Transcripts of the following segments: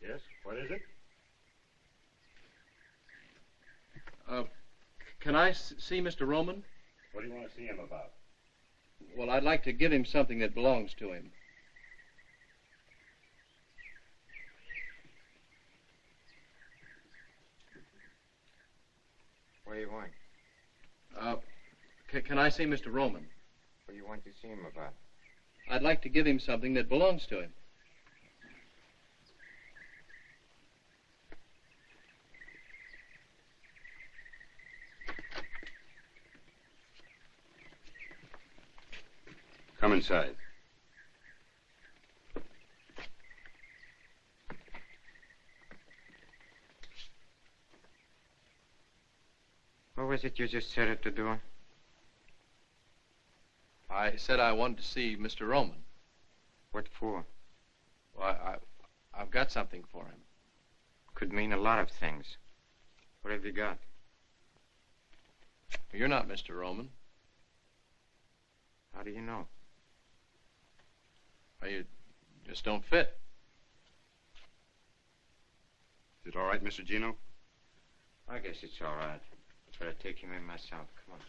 Yes, what is it? Can I see Mr. Roman? What do you want to see him about? Well, I'd like to give him something that belongs to him. What do you want? Can I see Mr. Roman? What do you want to see him about? I'd like to give him something that belongs to him. Come inside. What was it you just said at the door? I said I wanted to see Mr. Roman. What for? Well, I've got something for him. Could mean a lot of things. What have you got? You're not Mr. Roman. How do you know? Well, you just don't fit. Is it all right, Mr. Gino? I guess it's all right. But I'll take him in myself. Come on.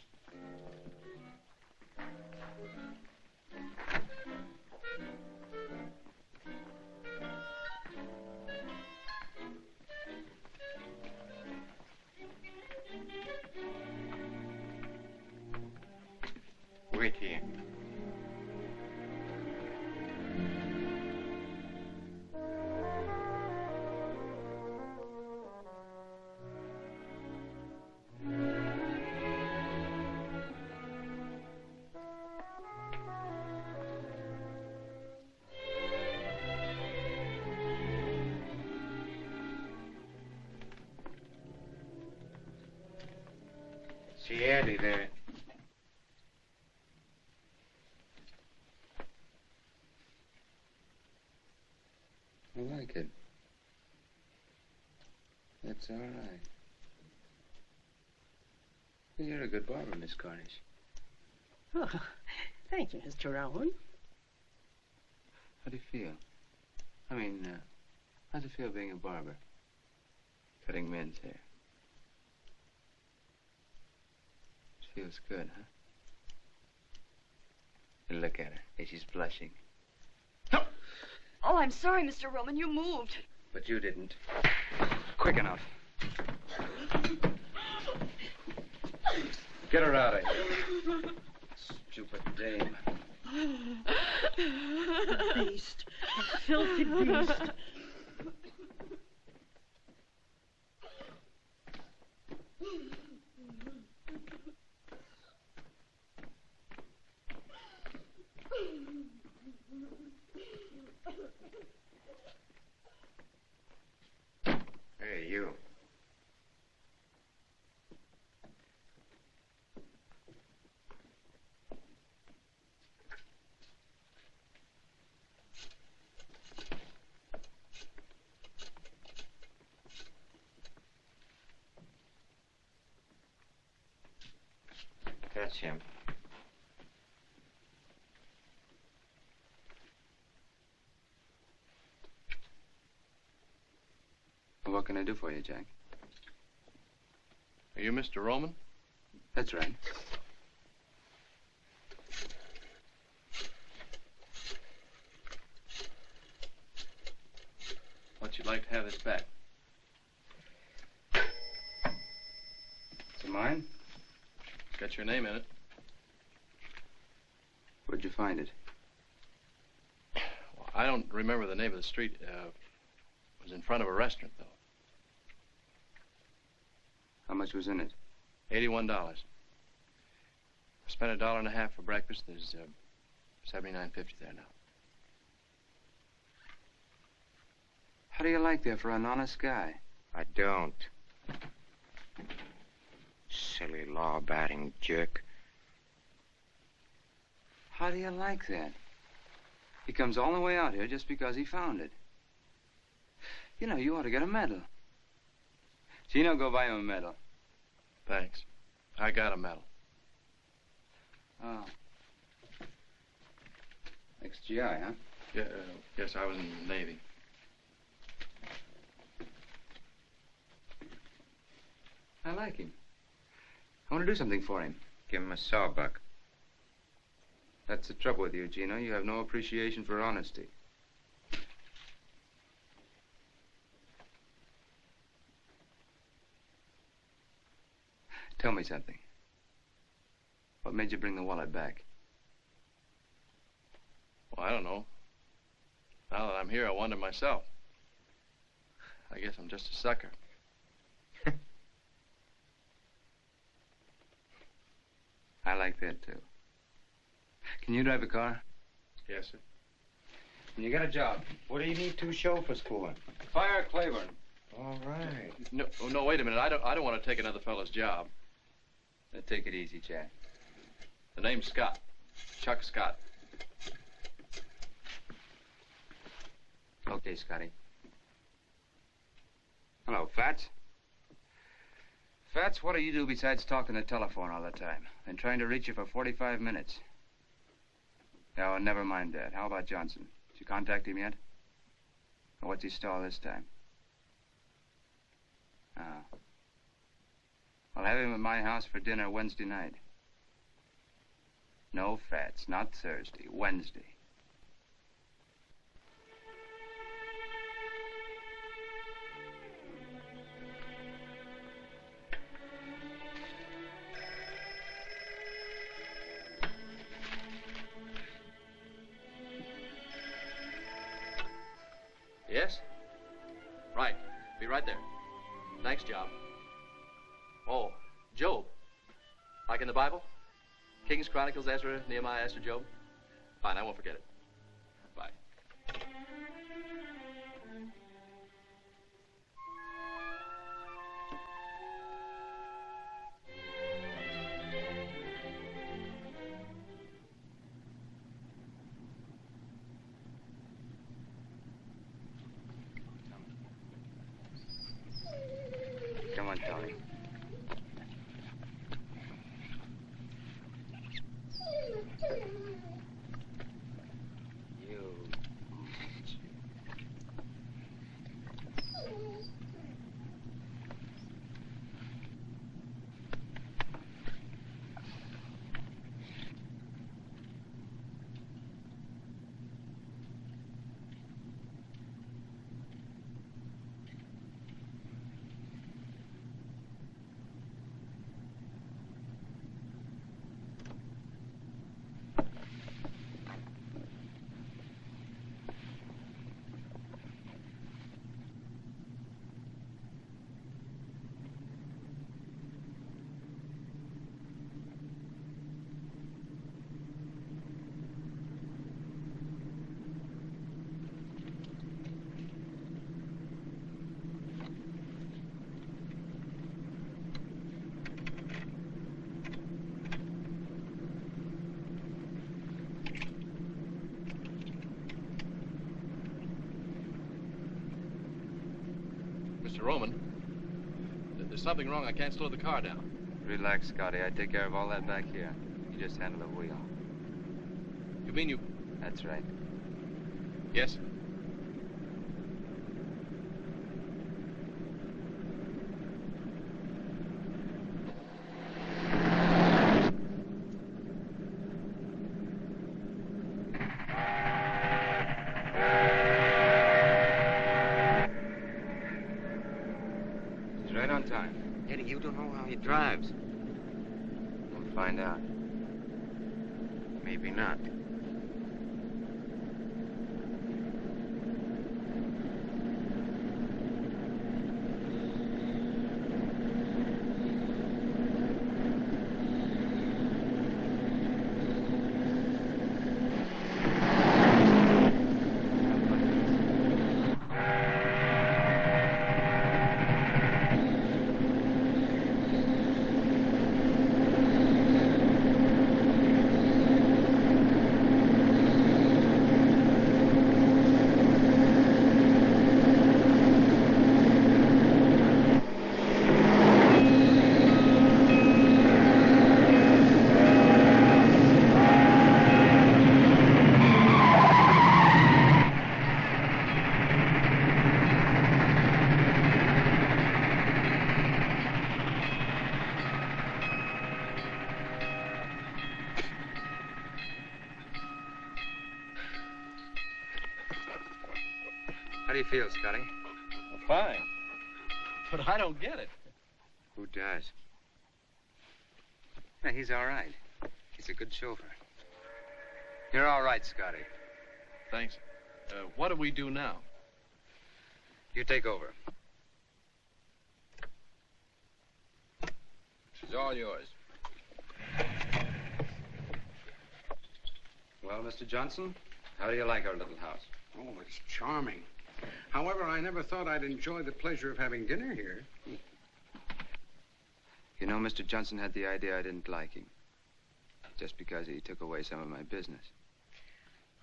Wait here. See Eddie there. I like it. That's all right. You're a good barber, Miss Cornish. Oh, thank you, Mr. Rowan. How do you feel? I mean, how's it feel being a barber? Cutting men's hair. It feels good, huh? And look at her. Hey, she's blushing. Oh, I'm sorry, Mr. Roman. You moved. But you didn't. Quick enough. Get her out of here. Stupid dame. Beast. A filthy beast. That's him. Well, what can I do for you, Jack? Are you Mr. Roman? That's right. What you'd like to have this back? Is it mine? It's got your name in it. Where'd you find it? Well, I don't remember the name of the street. It was in front of a restaurant, though. How much was in it? $81. I spent $1.50 for breakfast. There's $79.50 there now. How do you like that for an honest guy? I don't. Silly law-abiding jerk. How do you like that? He comes all the way out here just because he found it. You know, you ought to get a medal. Gino, go buy him a medal. Thanks. I got a medal. Oh. Ex-GI, huh? Yeah, yes, I was in the Navy. I like him. I want to do something for him. Give him a sawbuck. That's the trouble with you, Gino. You have no appreciation for honesty. Tell me something. What made you bring the wallet back? Well, I don't know. Now that I'm here, I wonder myself. I guess I'm just a sucker. I like that, too. Can you drive a car? Yes, sir. And you got a job. What do you need 2 chauffeurs for? Fire Claiborne. All right. No, no, wait a minute. I don't want to take another fellow's job. Now, take it easy, Jack. The name's Scott. Chuck Scott. Okay, Scotty. Hello, Fats. Fats, what do you do besides talking the telephone all the time? Been trying to reach you for 45 minutes. Oh, never mind that. How about Johnson? Did you contact him yet? Or what's he stall this time? Oh. I'll have him at my house for dinner Wednesday night. No, Fats, not Thursday. Wednesday. Yes? Right. Be right there. Thanks, John. Oh, Job. Like in the Bible? Kings, Chronicles, Ezra, Nehemiah, Esther, Job? Fine, I won't forget it. Bye. Come on, Tony. You. Mr. Roman, there's something wrong. I can't slow the car down. Relax, Scotty. I take care of all that back here. You just handle the wheel. You mean you... That's right. Yes? He's right on time. Eddie, you don't know how he drives. We'll find out. Maybe not. How do you feel, Scotty? Fine. But I don't get it. Who does? Yeah, he's all right. He's a good chauffeur. You're all right, Scotty. Thanks. What do we do now? You take over. She's all yours. Well, Mr. Johnson, how do you like our little house? Oh, it's charming. However, I never thought I'd enjoy the pleasure of having dinner here. You know, Mr. Johnson had the idea I didn't like him. Just because he took away some of my business.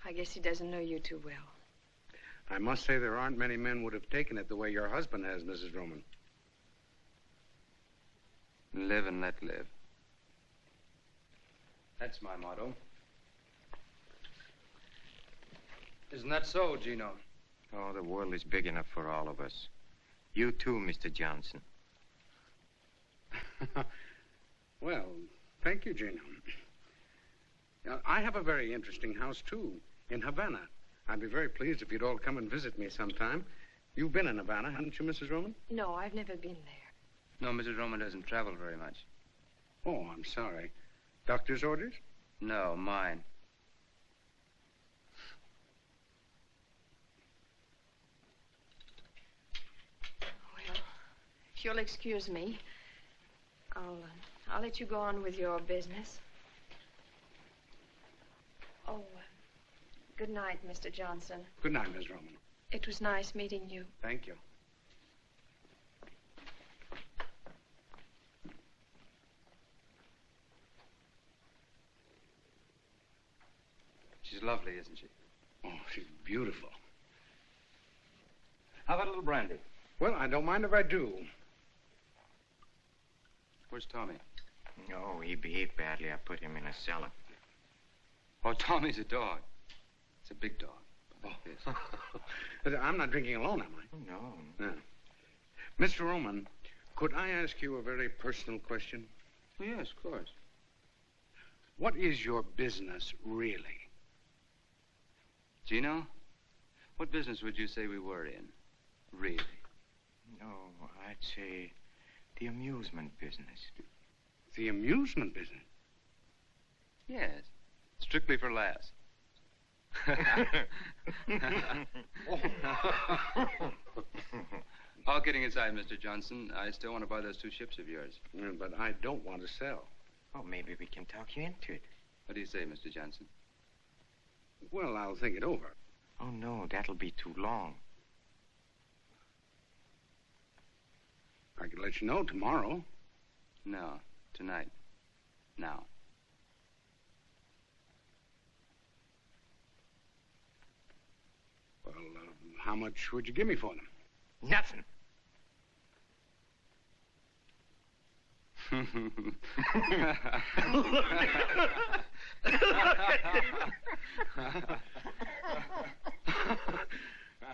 I guess he doesn't know you too well. I must say there aren't many men would have taken it the way your husband has, Mrs. Roman. Live and let live. That's my motto. Isn't that so, Gino? Oh, the world is big enough for all of us. You too, Mr. Johnson. Well, thank you, Gino. Now, I have a very interesting house, too, in Havana. I'd be very pleased if you'd all come and visit me sometime. You've been in Havana, haven't you, Mrs. Roman? No, I've never been there. No, Mrs. Roman doesn't travel very much. Oh, I'm sorry. Doctor's orders? No, mine. Well, if you'll excuse me, I'll let you go on with your business. Oh, good night, Mr. Johnson. Good night, Miss Roman. It was nice meeting you. Thank you. She's lovely, isn't she? Oh, she's beautiful. How about a little brandy? Well, I don't mind if I do. Where's Tommy? No, he behaved badly. I put him in a cellar. Oh, Tommy's a dog. It's a big dog. Like this. I'm not drinking alone, am I? No. No. Mr. Roman, could I ask you a very personal question? Well, yes, of course. What is your business, really? Gino, what business would you say we were in? Really? No, I'd say the amusement business. The amusement business? Yes. Strictly for laughs. All kidding aside, Mr. Johnson, I still want to buy those 2 ships of yours. But I don't want to sell. Oh, maybe we can talk you into it. What do you say, Mr. Johnson? Well, I'll think it over. Oh, no, that'll be too long. I could let you know tomorrow. No, tonight. Now. Well, how much would you give me for them? Nothing.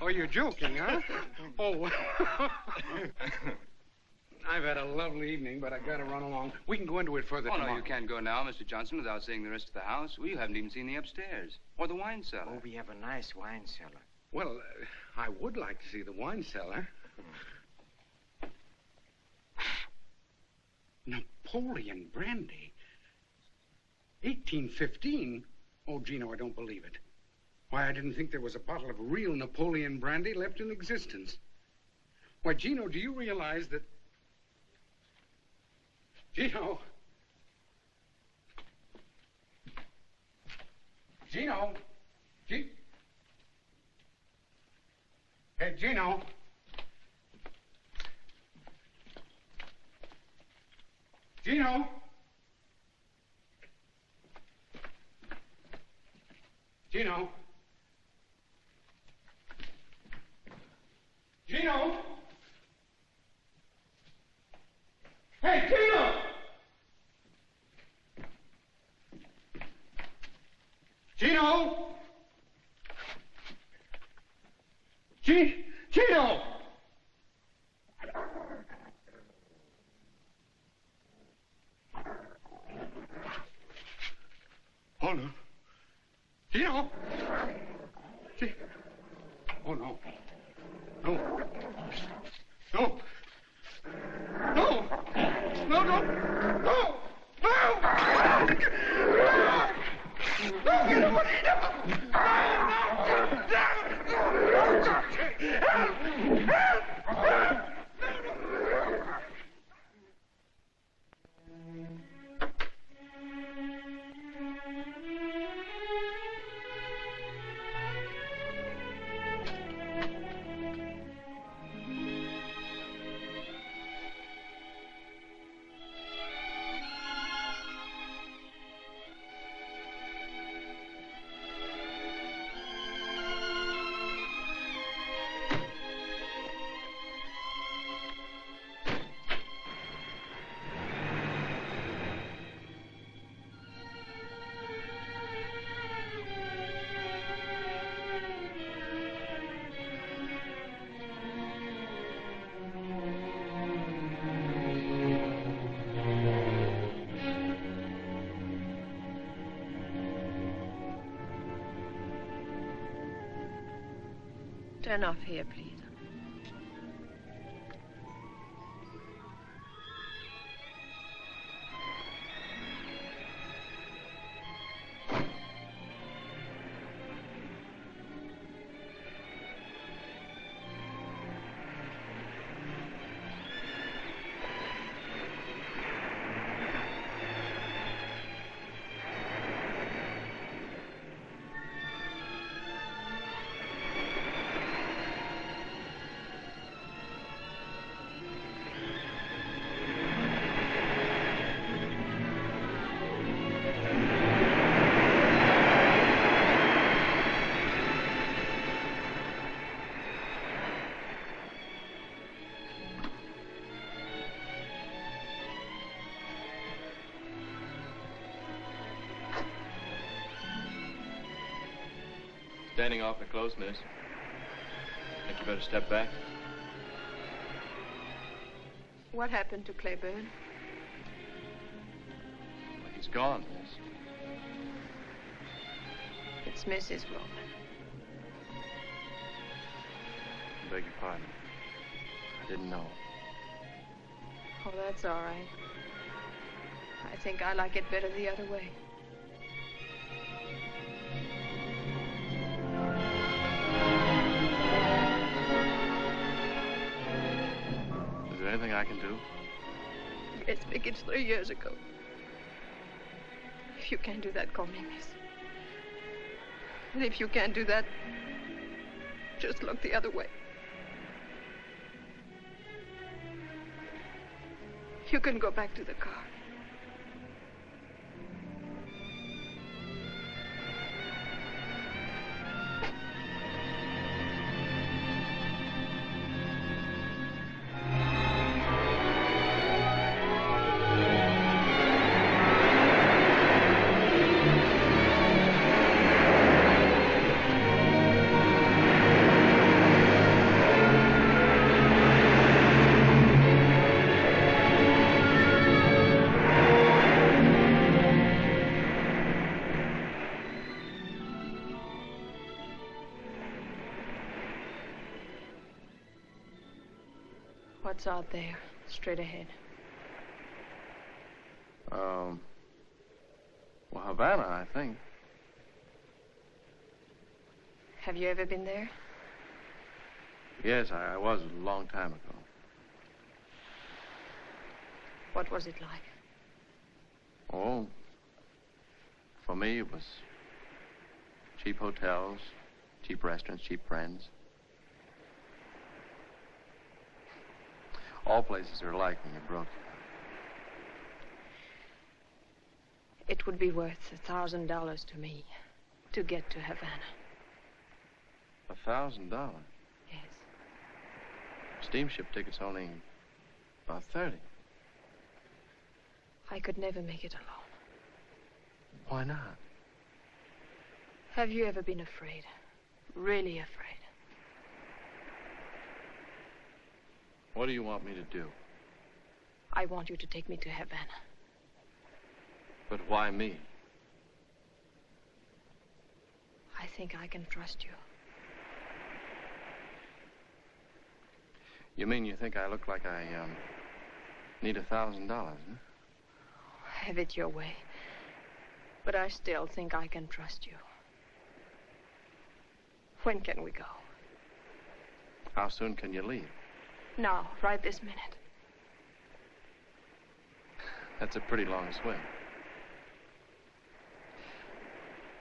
Oh, you're joking, huh? Oh, I've had a lovely evening, but I've got to run along. We can go into it further Oh, tomorrow. no, you can't go now, Mr. Johnson, without seeing the rest of the house. Well, you haven't even seen the upstairs. Or the wine cellar. Oh, we have a nice wine cellar. Well, I would like to see the wine cellar. Napoleon brandy? 1815? Oh, Gino, I don't believe it. Why, I didn't think there was a bottle of real Napoleon brandy left in existence. Why, Gino, do you realize that... Gino! Gino! Hey, Gino! Gino! Gino! Gino! Hey, Gino! Gino! Gino! Oh, no. Gino! Oh, no. No. No. No! No, no! No! No! Turn off here, please. Standing awfully close, miss. Think you better step back. What happened to Claiborne? Well, he's gone, miss. It's Mrs. Roman. I beg your pardon. I didn't know. Oh, that's all right. I think I like it better the other way. Is there anything I can do? Yes, Vic, it's 3 years ago. If you can't do that, call me miss. And if you can't do that, just look the other way. You can go back to the car. What's out there? Straight ahead. Well, Havana, I think. Have you ever been there? Yes, I was a long time ago. What was it like? Oh, for me, it was cheap hotels, cheap restaurants, cheap friends. All places are alike when you're broke. It would be worth $1,000 to me to get to Havana. $1,000? Yes. Steamship tickets only about 30. I could never make it alone. Why not? Have you ever been afraid? Really afraid? What do you want me to do? I want you to take me to Havana. But why me? I think I can trust you. You mean you think I look like I, need $1,000, huh? Have it your way. But I still think I can trust you. When can we go? How soon can you leave? Now, right this minute. That's a pretty long swim.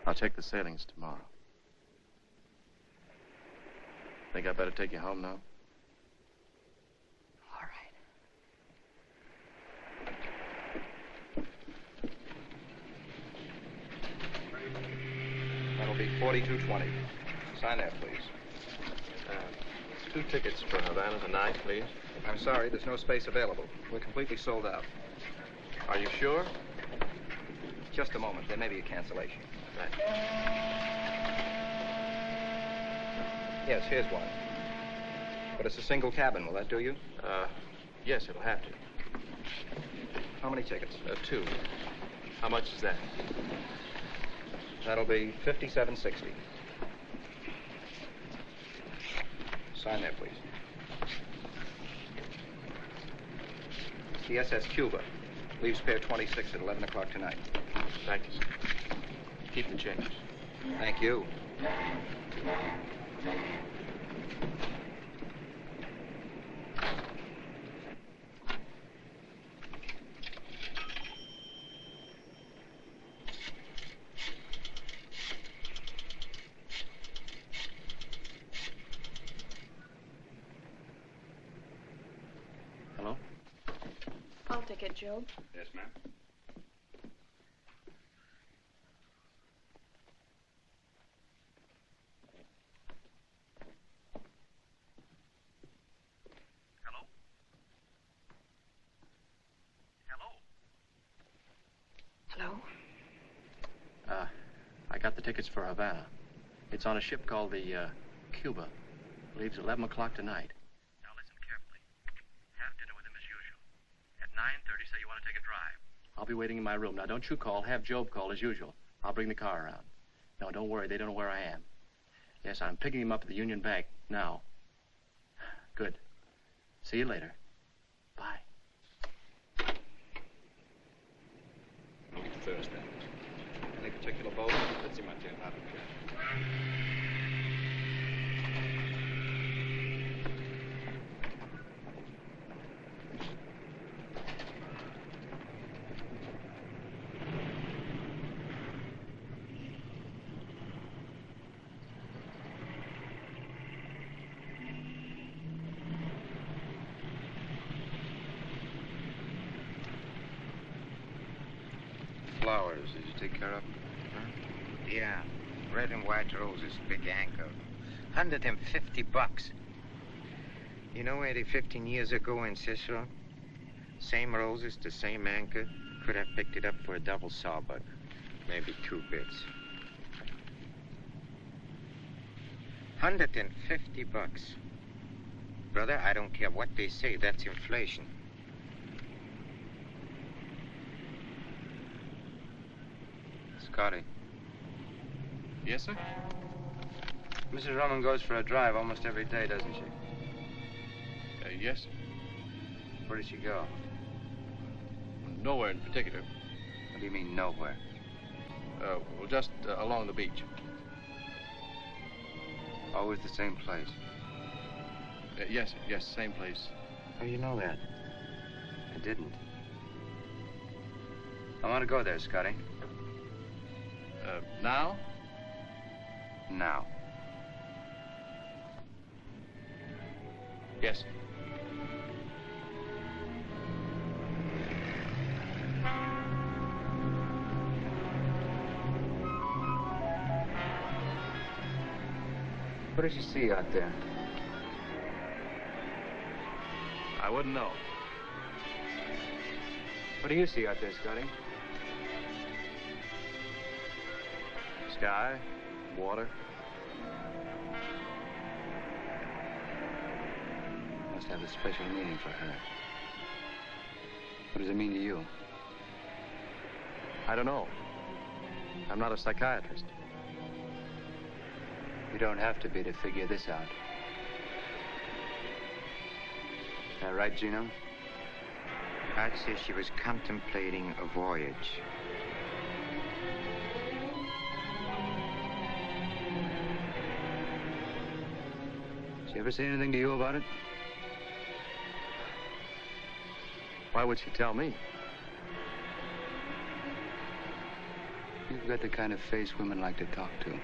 I'll check the sailings tomorrow. Think I better take you home now? All right. That'll be 4220. Sign there, please. 2 tickets for Havana tonight, please. I'm sorry, there's no space available. We're completely sold out. Are you sure? Just a moment. There may be a cancellation. Right. Yes, here's one. But it's a single cabin. Will that do you? Yes, it'll have to. How many tickets? 2. How much is that? That'll be $57.60. Sign there, please. It's the SS Cuba. Leaves pair 26 at 11 o'clock tonight. Thank you, sir. Keep the change. Thank you. Hello? I'll take it, Job. Yes, ma'am. Hello? I got the tickets for Havana. It's on a ship called the, Cuba. Leaves 11 o'clock tonight. Now listen carefully. Have dinner with him as usual. At 9:30, say you want to take a drive. I'll be waiting in my room. Now, don't you call. Have Job call as usual. I'll bring the car around. No, don't worry. They don't know where I am. Yes, I'm picking him up at the Union Bank now. Good. See you later. Bye. Thursday. Any particular boat? Let's see my turn. Flowers, did you take care of them? Huh? Yeah, red and white roses, big anchor. $150. You know, Eddie, 15 years ago in Cicero, same roses, the same anchor, could have picked it up for a double sawbuck. Maybe 2 bits. $150. Brother, I don't care what they say, that's inflation. Scotty. Yes, sir? Mrs. Roman goes for a drive almost every day, doesn't she? Yes, sir. Where did she go? Nowhere in particular. What do you mean, nowhere? Well, just along the beach. Always the same place. Yes, same place. How do you know that? I didn't. I want to go there, Scotty. Now? Now. Yes. What did you see out there? I wouldn't know. What do you see out there, Scotty? Sky, water. Must have a special meaning for her. What does it mean to you? I don't know. I'm not a psychiatrist. You don't have to be to figure this out. Is that right, Gino? I'd say she was contemplating a voyage. Did she ever say anything to you about it? Why would she tell me? You've got the kind of face women like to talk to.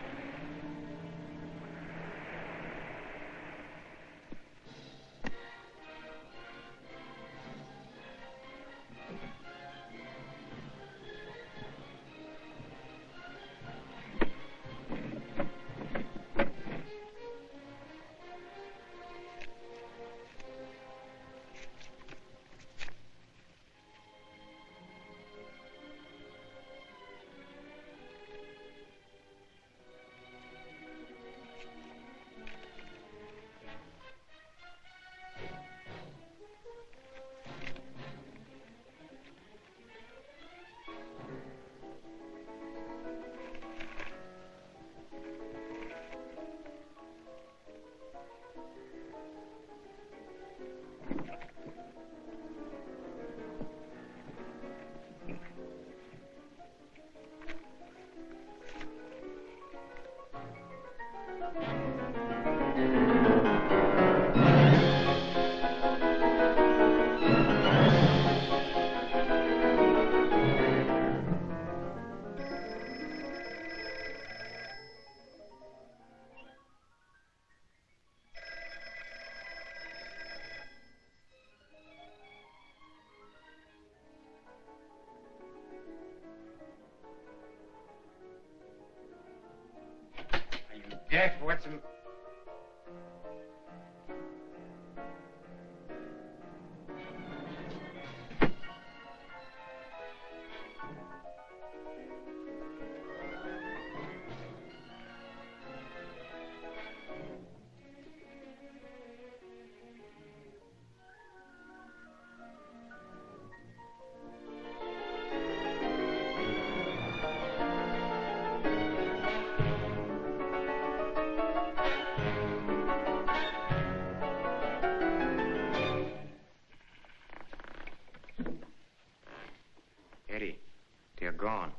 Jeff, what's the... Eddie, they're gone.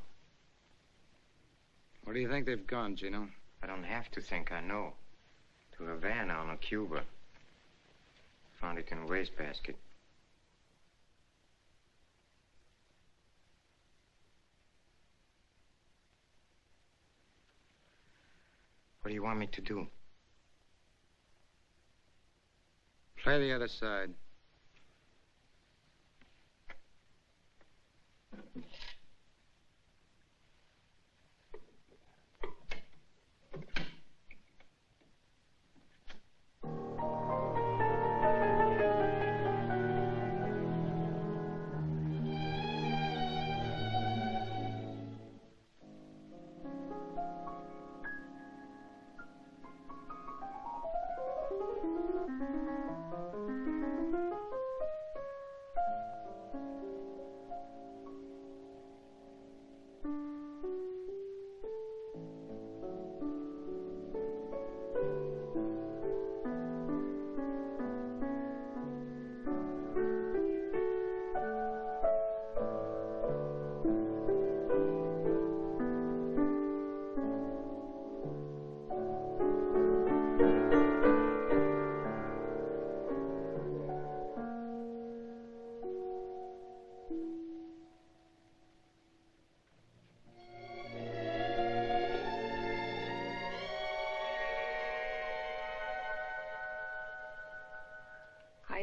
Where do you think they've gone, Gino? I don't have to think, I know. To Havana on a Cuba. Found it in a wastebasket. What do you want me to do? Play the other side.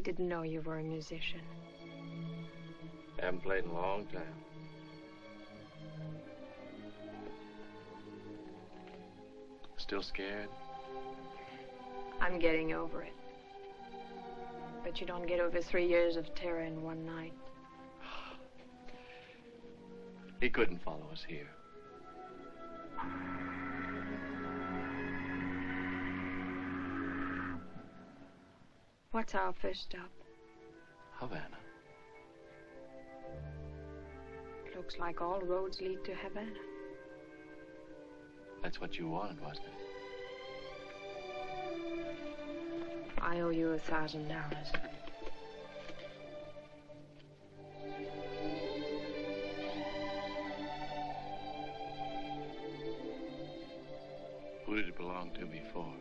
didn't know you were a musician. Haven't played in a long time. Still scared? I'm getting over it. But you don't get over 3 years of terror in one night. He couldn't follow us here. What's our first stop? Havana. Looks like all roads lead to Havana. That's what you wanted, wasn't it? I owe you $1,000. Who did it belong to before?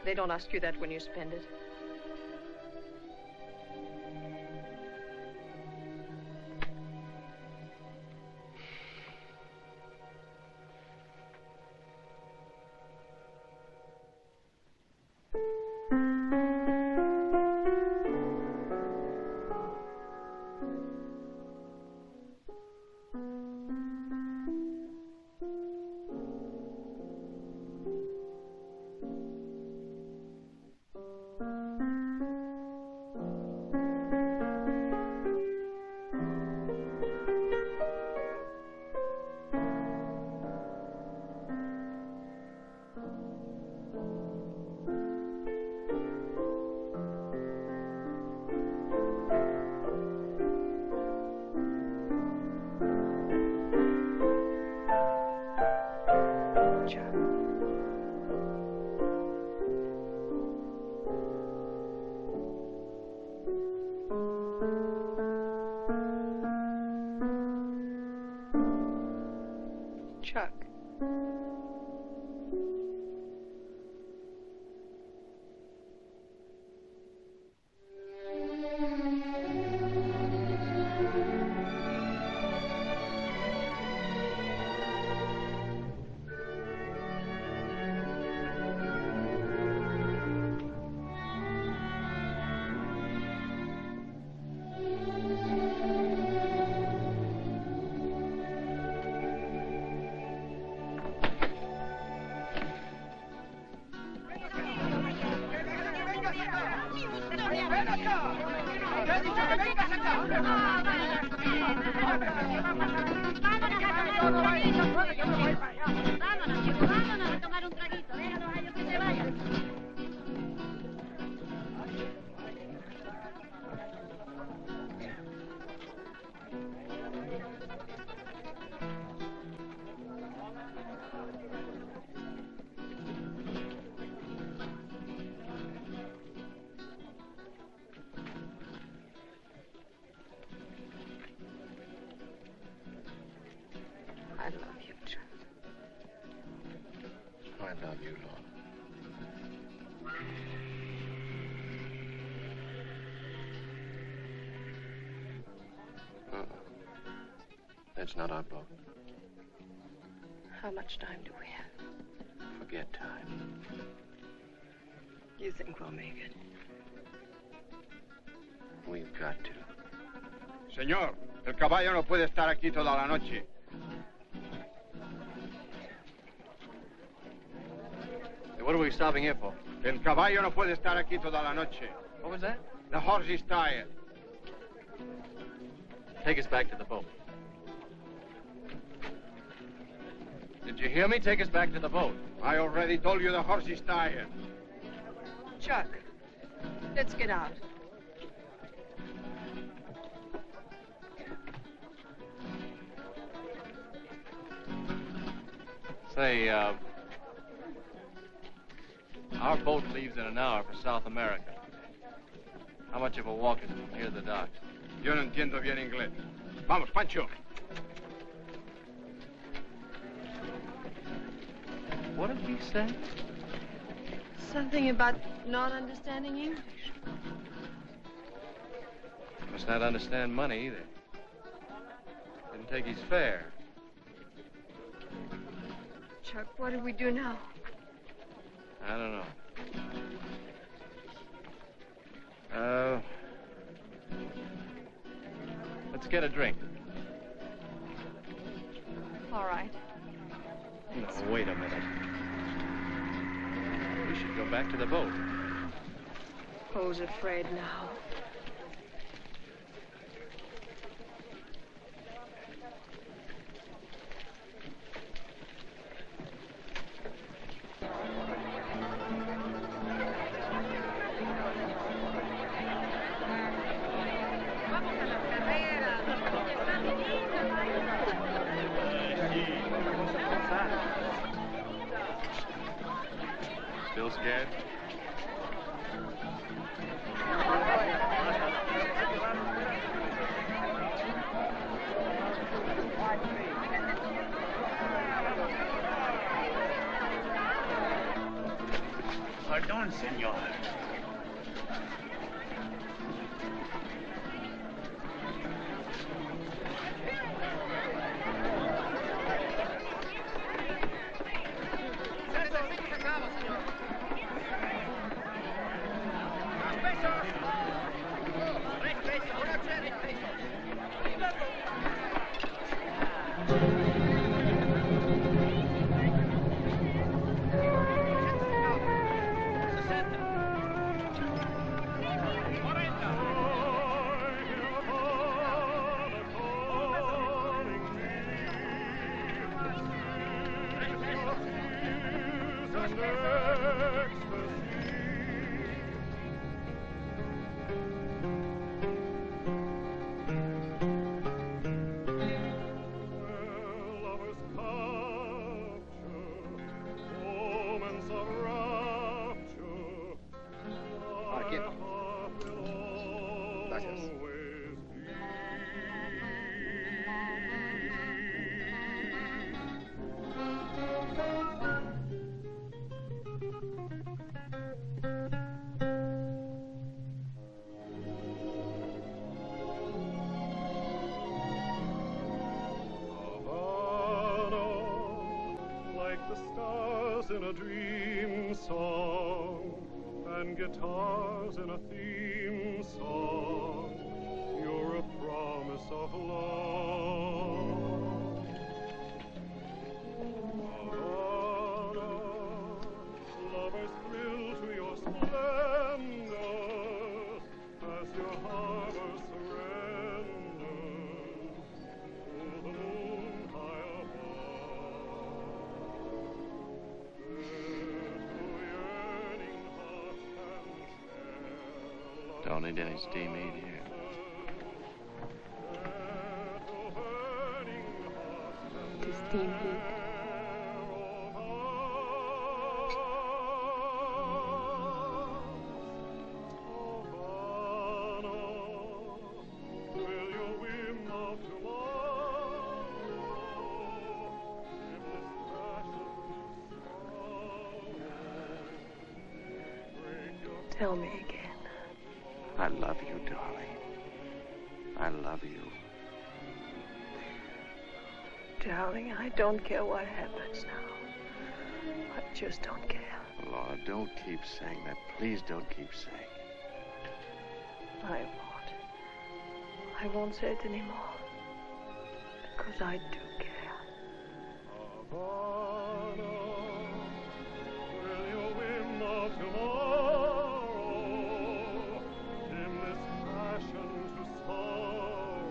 They don't ask you that when you spend it. Chuck. I love you, Chuck. I love you, Lord. That's not our boat. How much time do we have? Forget time. You think we'll make it? We've got to. Señor, el caballo no puede estar aquí toda la noche. Hey, what are we stopping here for? El caballo no puede estar aquí toda la noche. What was that? The horse is tired. Take us back to the boat. Did you hear me? Take us back to the boat. I already told you the horse is tired. Chuck, let's get out. Say, our boat leaves in an hour for South America. How much of a walk is it from here to the docks? Yo no entiendo bien inglés. Vamos, Pancho. What did he say? Something about not understanding English. Must not understand money either. Didn't take his fare. Chuck, what do we do now? I don't know. Let's get a drink. All right. No, wait a minute. We should go back to the boat. Who's afraid now? Still scared? Pardon, senor. In a dream song and guitars in a theme song, you're a promise of love. Havana, lovers thrill to your splendors as your harbor surrenders to the moon high Don't need any steam heat here. To steam heat. Tell me again. I love you, darling. I love you. Darling, I don't care what happens now. I just don't care. Laura, don't keep saying that. Please don't keep saying it. I won't say it anymore. Because I do care. Havana, will your whim of tomorrow dim this passion to sorrow?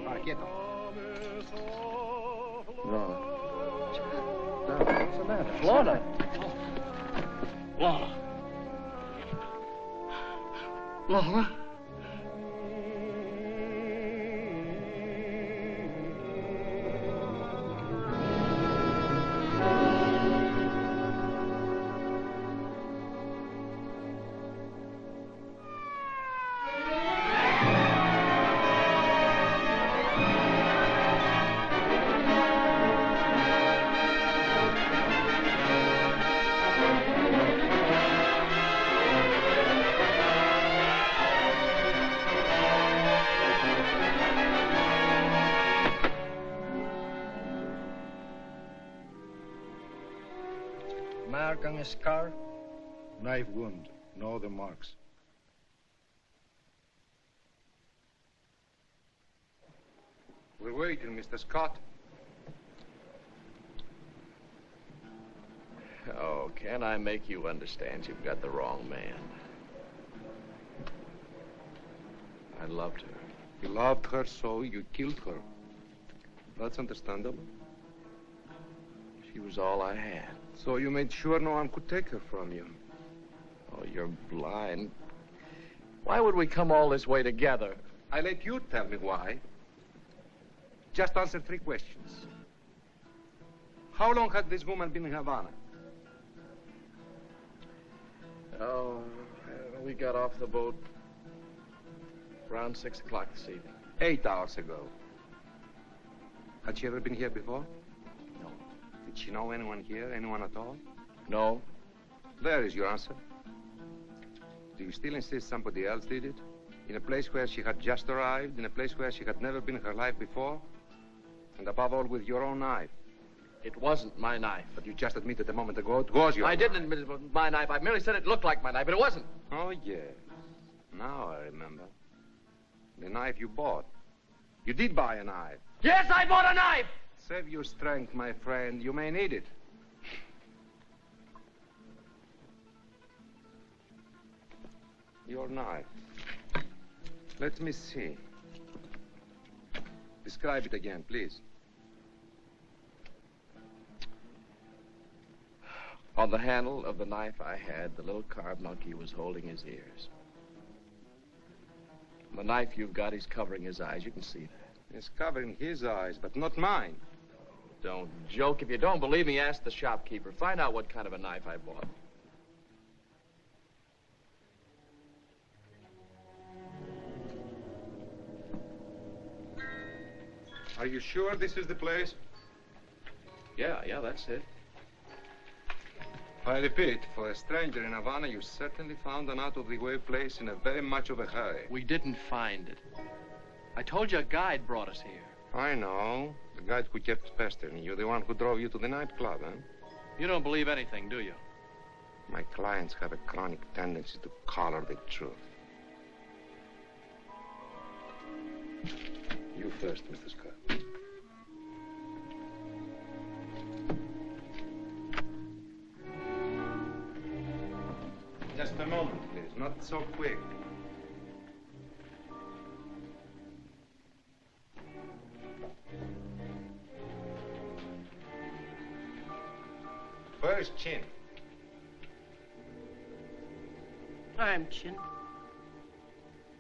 Break your promise of love. What's the matter? Lorna! Laura. Laura? Mark on his scar, knife wound. No, the marks. We're waiting, Mr. Scott. Oh, can I make you understand you've got the wrong man? I loved her. You loved her, so you killed her. That's understandable. She was all I had. So you made sure no one could take her from you. Oh, you're blind. Why would we come all this way together? I let you tell me why. Just answer 3 questions. How long had this woman been in Havana? Oh, we got off the boat around 6 o'clock this evening. 8 hours ago. Had she ever been here before? No. Did she know anyone here, anyone at all? No. There is your answer. Do you still insist somebody else did it? In a place where she had just arrived, in a place where she had never been in her life before? And above all, with your own knife. It wasn't my knife. But you just admitted a moment ago it was your I knife. didn't admit it was my knife. I merely said it looked like my knife, but it wasn't. Oh, yes. Now I remember. The knife you bought. You did buy a knife. Yes, I bought a knife! Save your strength, my friend. You may need it. Your knife. Let me see. Describe it again, please. On the handle of the knife I had, the little carved monkey was holding his ears. The knife you've got, he's covering his eyes. You can see that. It's covering his eyes, but not mine. Don't joke. If you don't believe me, ask the shopkeeper. Find out what kind of a knife I bought. Are you sure this is the place? Yeah, that's it. I repeat, for a stranger in Havana, you certainly found an out-of-the-way place in a very much of a hurry. We didn't find it. I told you a guide brought us here. I know. The guy who kept pestering you, the one who drove you to the nightclub, huh? You don't believe anything, do you? My clients have a chronic tendency to color the truth. You first, Mr. Scott. Just a moment, please. Not so quick. Where is Chin? I'm Chin.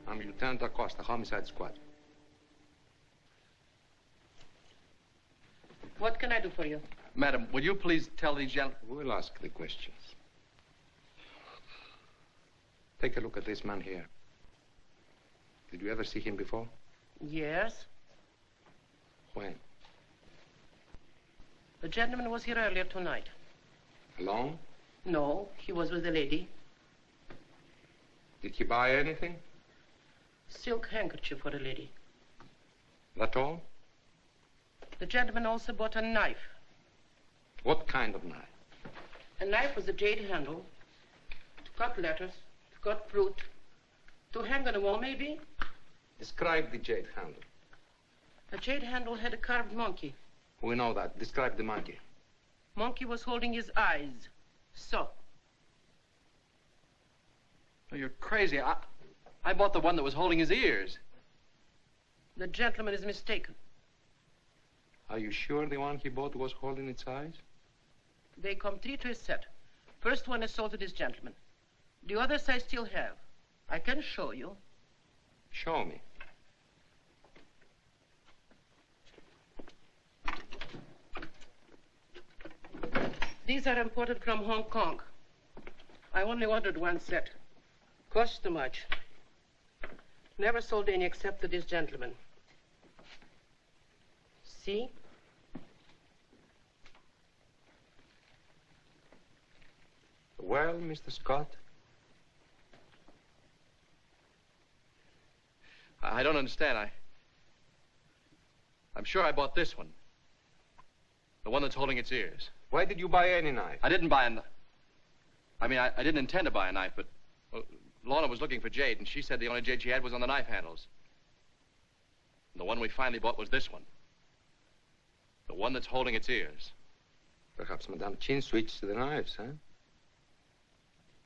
I'm Lieutenant Acosta, Homicide Squad. What can I do for you? Madam, will you please tell these gentlemen... We'll ask the questions. Take a look at this man here. Did you ever see him before? Yes. When? The gentleman was here earlier tonight. Alone? No, he was with a lady. Did he buy anything? Silk handkerchief for a lady. That all? The gentleman also bought a knife. What kind of knife? A knife with a jade handle. To cut letters, to cut fruit. To hang on a wall, maybe. Describe the jade handle. The jade handle had a carved monkey. We know that. Describe the monkey. Monkey was holding his eyes. So. Oh, you're crazy. I bought the one that was holding his ears. The gentleman is mistaken. Are you sure the one he bought was holding its eyes? They come 3 to a set. First one assaulted this gentleman. The others I still have. I can show you. Show me. These are imported from Hong Kong. I only ordered 1 set. Cost too much. Never sold any except to this gentleman. See? Well, Mr. Scott? I don't understand. I'm sure I bought this one. The one that's holding its ears. Why did you buy any knife? I didn't buy a knife. I mean, I didn't intend to buy a knife, but Well, Lorna was looking for jade, and she said the only jade she had was on the knife handles. And the one we finally bought was this one. The one that's holding its ears. Perhaps Madame Chin switched to the knives, huh?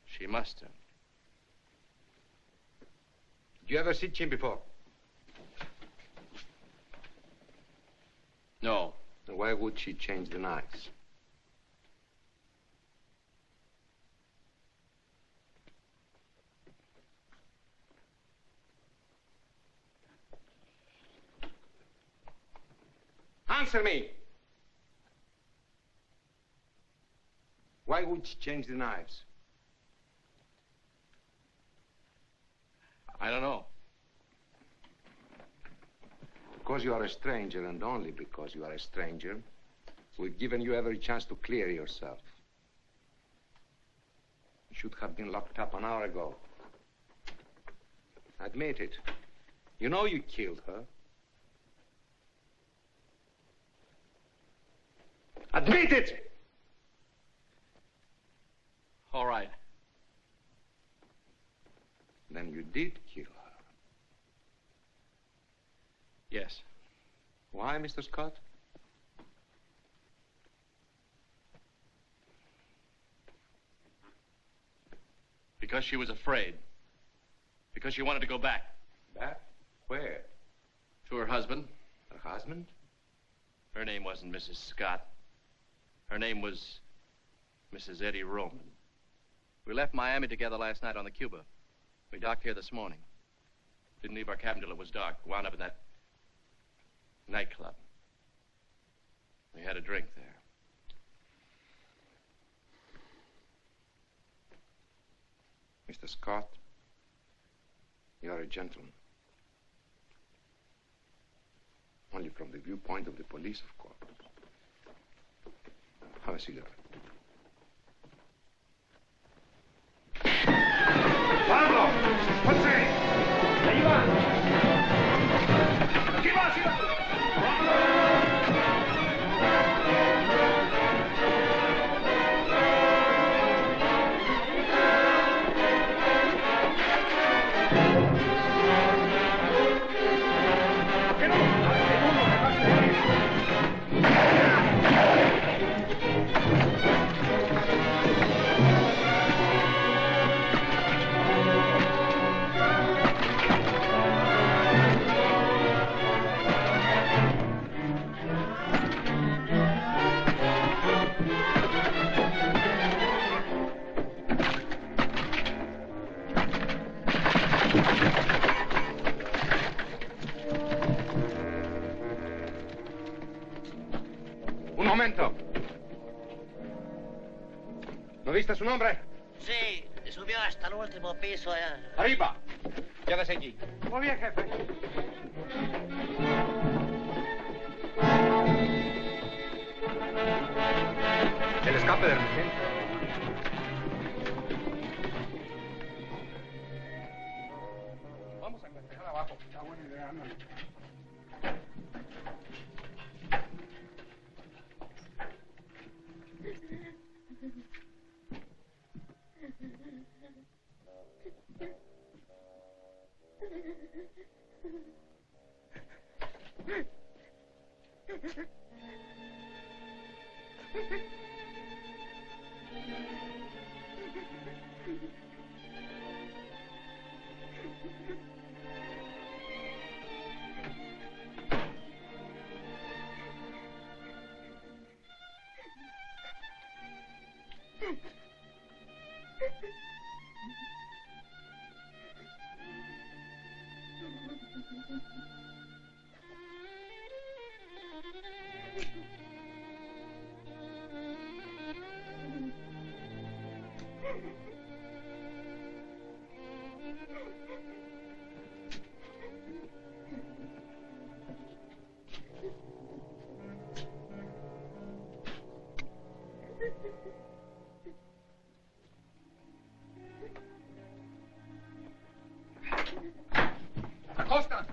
She must have. Did you ever see Chin before? No. Then why would she change the knives? Answer me! Why would she change the knives? I don't know. Because you are a stranger, and only because you are a stranger, we've given you every chance to clear yourself. You should have been locked up an hour ago. Admit it. You know you killed her. Admit it! All right. Then you did kill her. Yes. Why, Mr. Scott? Because she was afraid. Because she wanted to go back. Back? Where? To her husband. Her husband? Her name wasn't Mrs. Scott. Her name was Mrs. Eddie Roman. We left Miami together last night on the Cuba. We docked here this morning. Didn't leave our cabin till it was dark. Wound up in that nightclub. We had a drink there. Mr. Scott, you are a gentleman. Only from the viewpoint of the police, of course. Have a cigarette. ¡Pablo! ¡José! ¡Ahí va! ¡Aquí va, aquí va! ¿No viste su nombre? Sí, subió hasta el último piso. ¡Arriba! Quédese allí. Muy bien, jefe. El escape de emergencia. Vamos a investigar abajo. Está buena idea, ándale. ¡Acosta!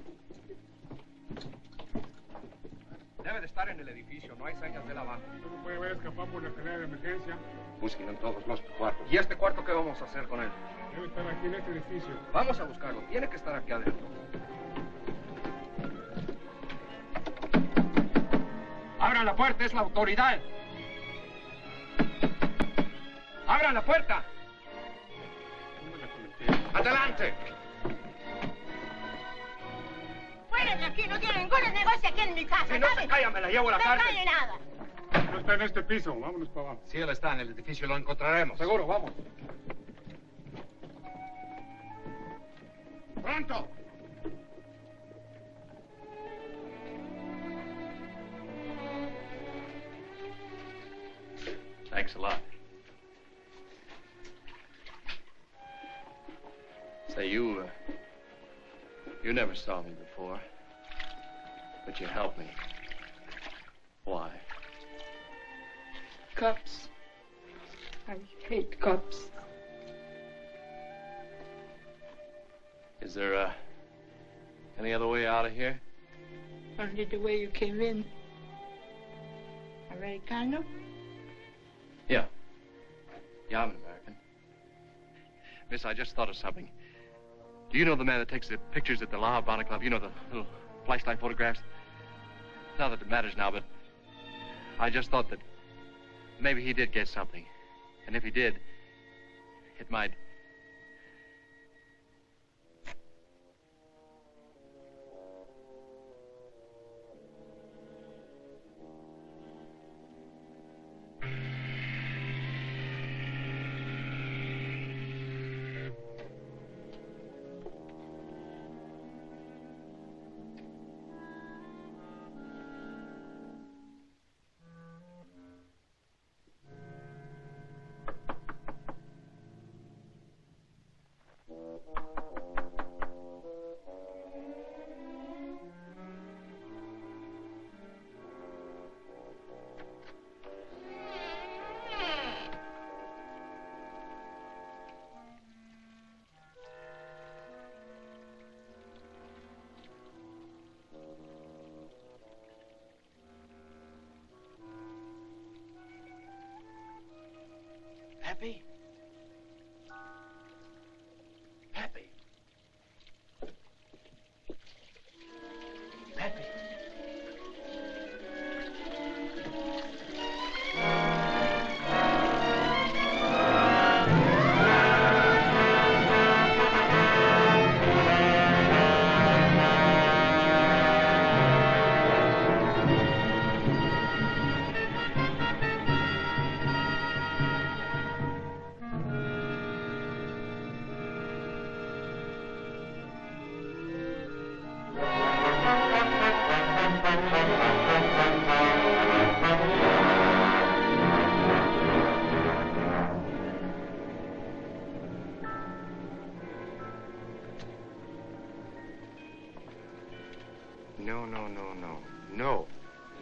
Debe de estar en el edificio, no hay señas de la banda. No puede haber escapado por la escalera de emergencia. Busquen en todos los cuartos. ¿Y este cuarto qué vamos a hacer con él? Debe estar aquí en este edificio. Vamos a buscarlo. Tiene que estar aquí adentro. ¡Abran la puerta! ¡Es la autoridad! ¡Abran la puerta! ¡Adelante! Fuera de aquí, no tiene ningún negocio aquí en mi casa. Si no se calla, me la llevo a la cárcel. No calle nada. No está en este piso. Vámonos para abajo. Si él está en el edificio, lo encontraremos. Seguro, vamos. ¡Pronto! Thanks a lot. Say, you never saw me before, but you helped me. Why? Cops. I hate cops. Is there, any other way out of here? Only the way you came in. Americano? Yeah. Yeah, I'm an American. Miss, I just thought of something. Do you know the man that takes the pictures at the La Habana Club? You know, the little flashlight photographs? Not that it matters now, but I just thought that maybe he did get something. And if he did, it might... Happy? Happy? Happy?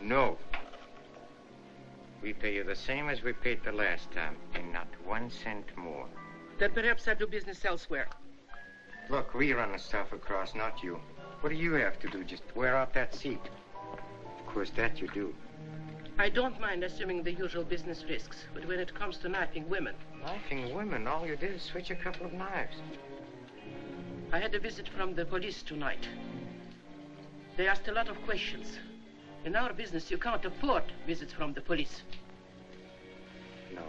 No. We pay you the same as we paid the last time, and not 1 cent more. Then perhaps I do business elsewhere. Look, we run the stuff across, not you. What do you have to do? Just wear out that seat. Of course, that you do. I don't mind assuming the usual business risks, but when it comes to knifing women... Knifing women? All you did is switch a couple of knives. I had a visit from the police tonight. They asked a lot of questions. In our business, you can't afford visits from the police. No.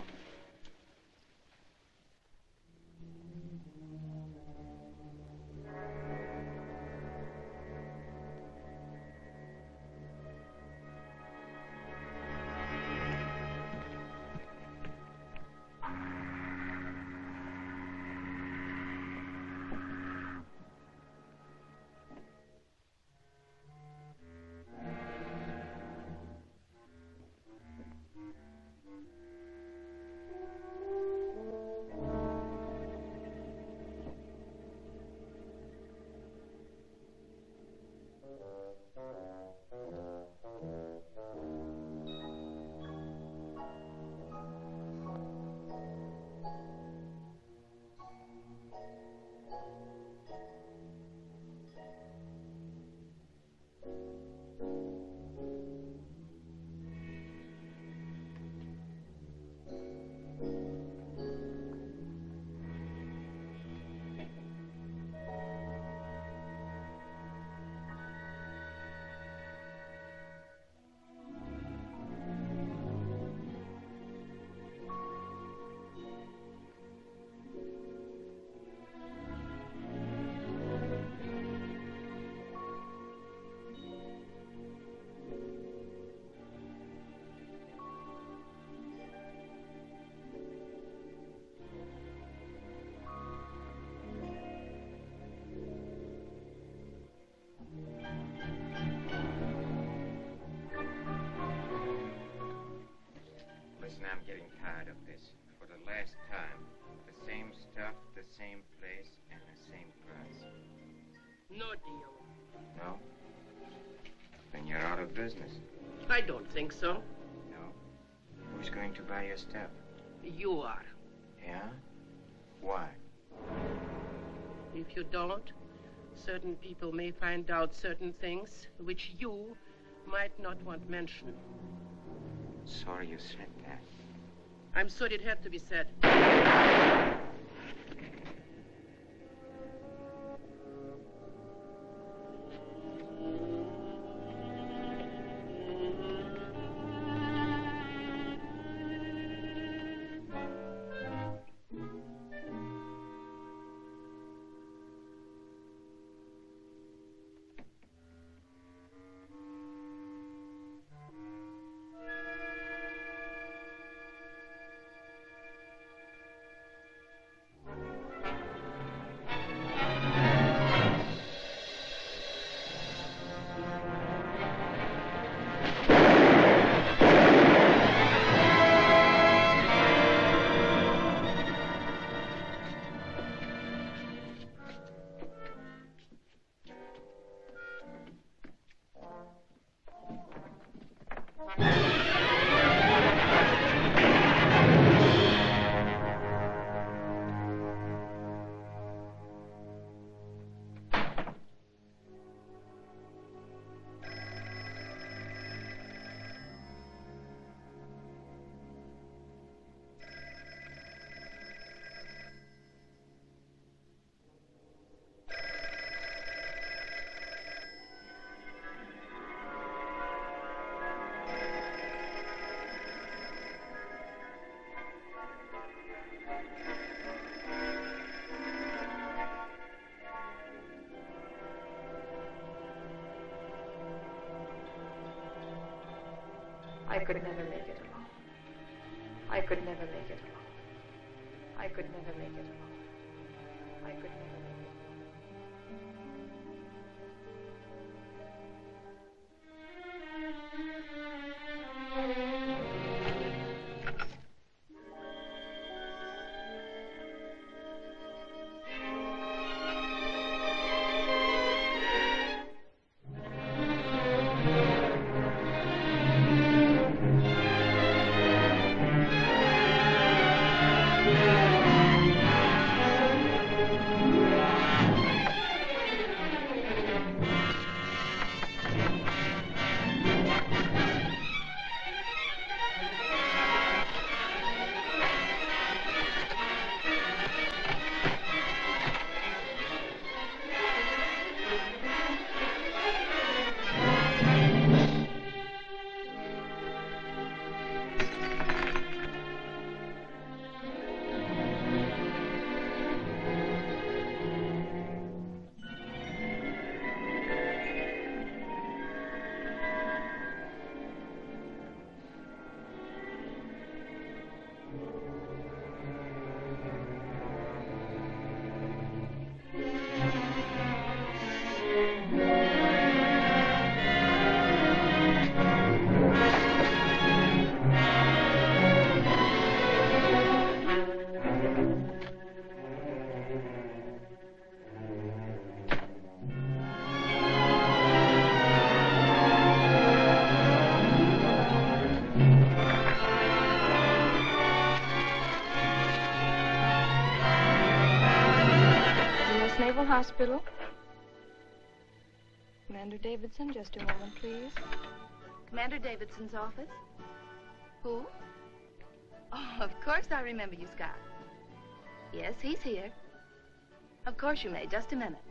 same place and the same price. No deal. No? Then you're out of business. I don't think so. No? Who's going to buy your stuff? You are. Yeah? Why? If you don't, certain people may find out certain things which you might not want mentioned. Sorry you said that. I'm sorry it had to be said. I could never make it alone. I could never make it alone. I could never make it alone. I could never make it Hospital. Commander Davidson, just a moment, please. Commander Davidson's office? Who? Oh, of course I remember you, Scott. Yes, he's here. Of course you may. Just a minute.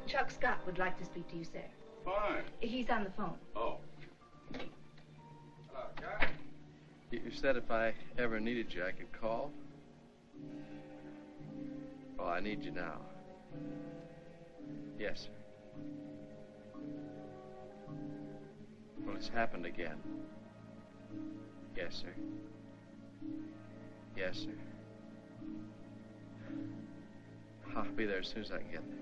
Chuck Scott would like to speak to you, sir. Fine. He's on the phone. Oh. Hello, Chuck. You said if I ever needed you, I could call? Oh, I need you now. Yes, sir. Well, it's happened again. Yes, sir. Yes, sir. I'll be there as soon as I can get there.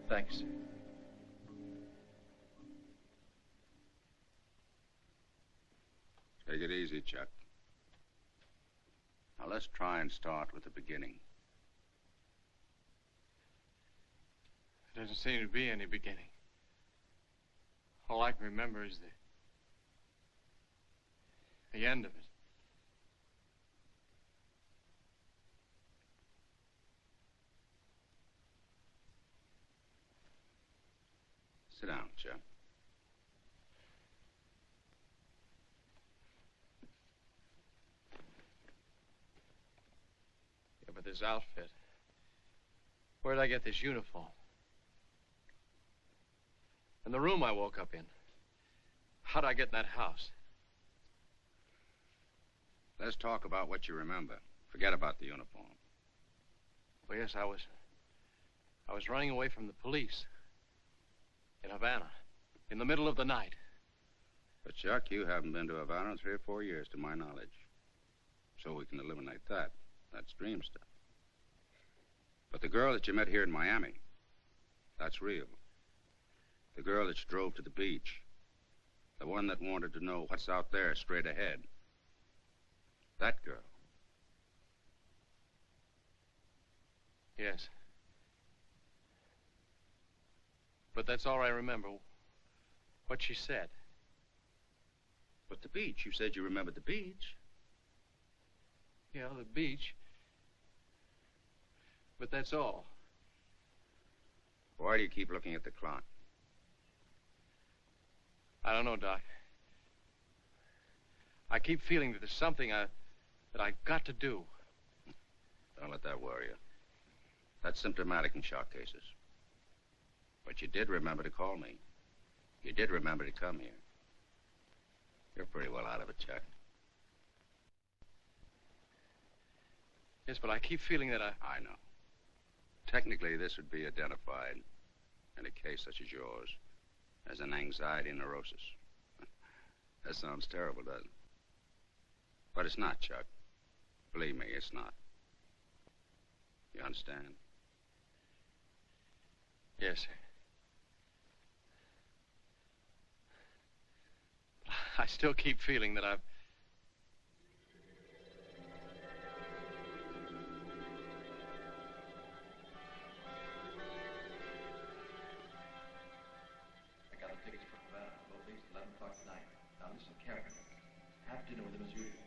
Thanks, sir. easy, Chuck. Now, let's try and start with the beginning. There doesn't seem to be any beginning. All I can remember is the end of it. Sit down, Chuck. Yeah, but this outfit. Where'd I get this uniform? And the room I woke up in. How'd I get in that house? Let's talk about what you remember. Forget about the uniform. Well, yes, I was running away from the police. In Havana. In the middle of the night. But, Chuck, you haven't been to Havana in 3 or 4 years, to my knowledge. So we can eliminate that. That's dream stuff. But the girl that you met here in Miami, that's real. The girl that you drove to the beach. The one that wanted to know what's out there straight ahead. That girl. Yes. But that's all I remember. What she said. But the beach. You said you remembered the beach. Yeah, the beach. But that's all. Why do you keep looking at the clock? I don't know, Doc. I keep feeling that there's something that I've got to do. Don't let that worry you. That's symptomatic in shock cases. But you did remember to call me. You did remember to come here. You're pretty well out of it, Chuck. Yes, but I keep feeling that I know. Technically, this would be identified in a case such as yours as an anxiety neurosis. That sounds terrible, doesn't it? But it's not, Chuck. Believe me, it's not. You understand? Yes, sir. I still keep feeling that I've... I got the tickets for Havana, both days, 11 o'clock tonight. Now listen carefully. Have dinner with them as usual.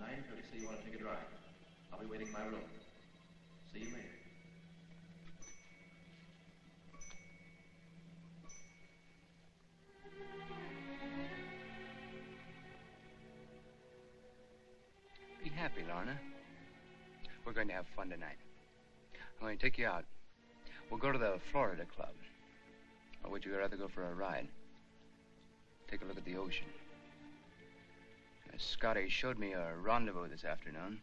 At 9:30, say you want to take a drive. I'll be waiting in my room. See you later. Be happy, Lorna. We're going to have fun tonight. I'm going to take you out. We'll go to the Florida Club. Or would you rather go for a ride? Take a look at the ocean. Scotty showed me a rendezvous this afternoon.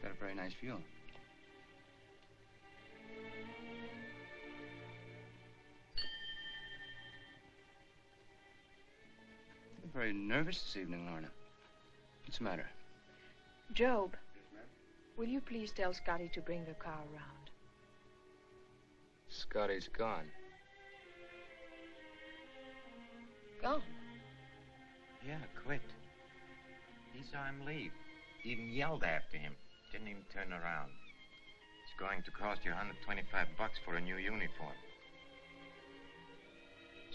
Got a very nice view. You're very nervous this evening, Lorna. What's the matter? Job, will you please tell Scotty to bring the car around? Scotty's gone. Gone? Yeah, quit. He saw him leave. Even yelled after him. Didn't even turn around. It's going to cost you $125 for a new uniform.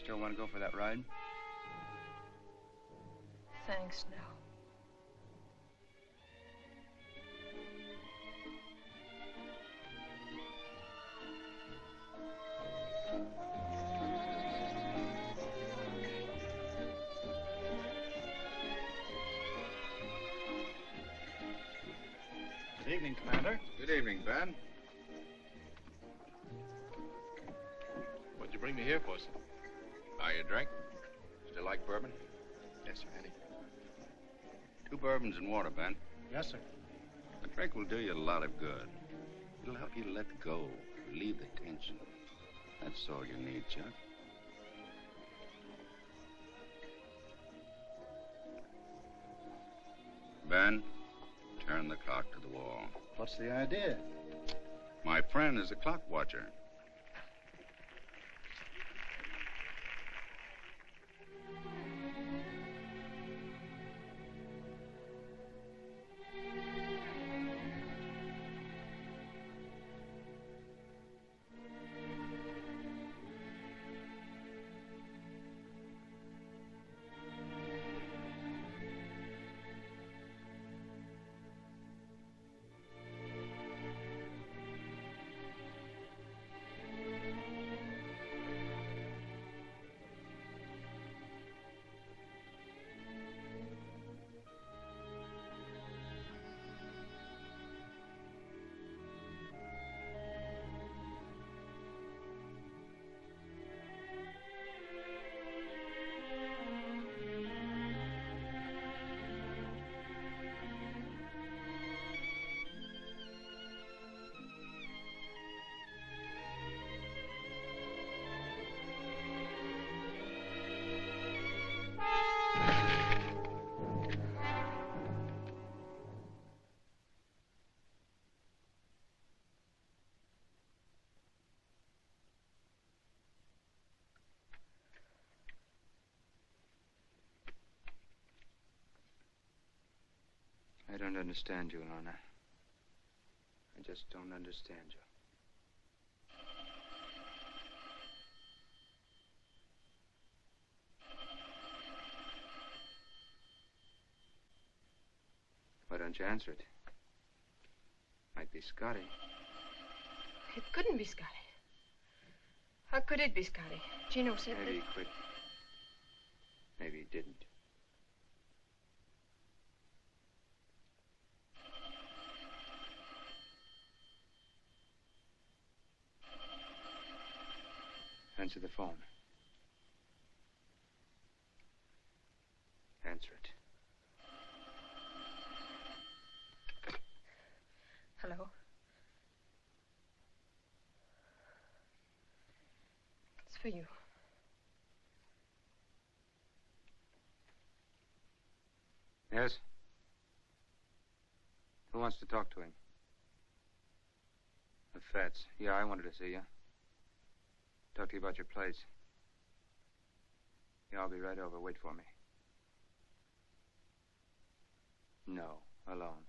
Still want to go for that ride? Thanks, no. Good evening, Commander. Good evening, Ben. What'd you bring me here for, sir? Are you a drink? Still like bourbon? Yes, sir, Andy. 2 bourbons and water, Ben. Yes, sir. A drink will do you a lot of good. It'll help you let go, relieve the tension. That's all you need, Chuck. Ben, turn the clock to the wall. What's the idea? My friend is a clock watcher. I don't understand you, Lorna. I just don't understand you. Why don't you answer it? Might be Scotty. It couldn't be Scotty. How could it be Scotty? Gino said Maybe he quit. Maybe he didn't. Answer the phone. Answer it. Hello? It's for you. Yes? Who wants to talk to him? The Fats. Yeah, I wanted to see you. Talk to you about your place. Yeah, I'll be right over. Wait for me. No, alone.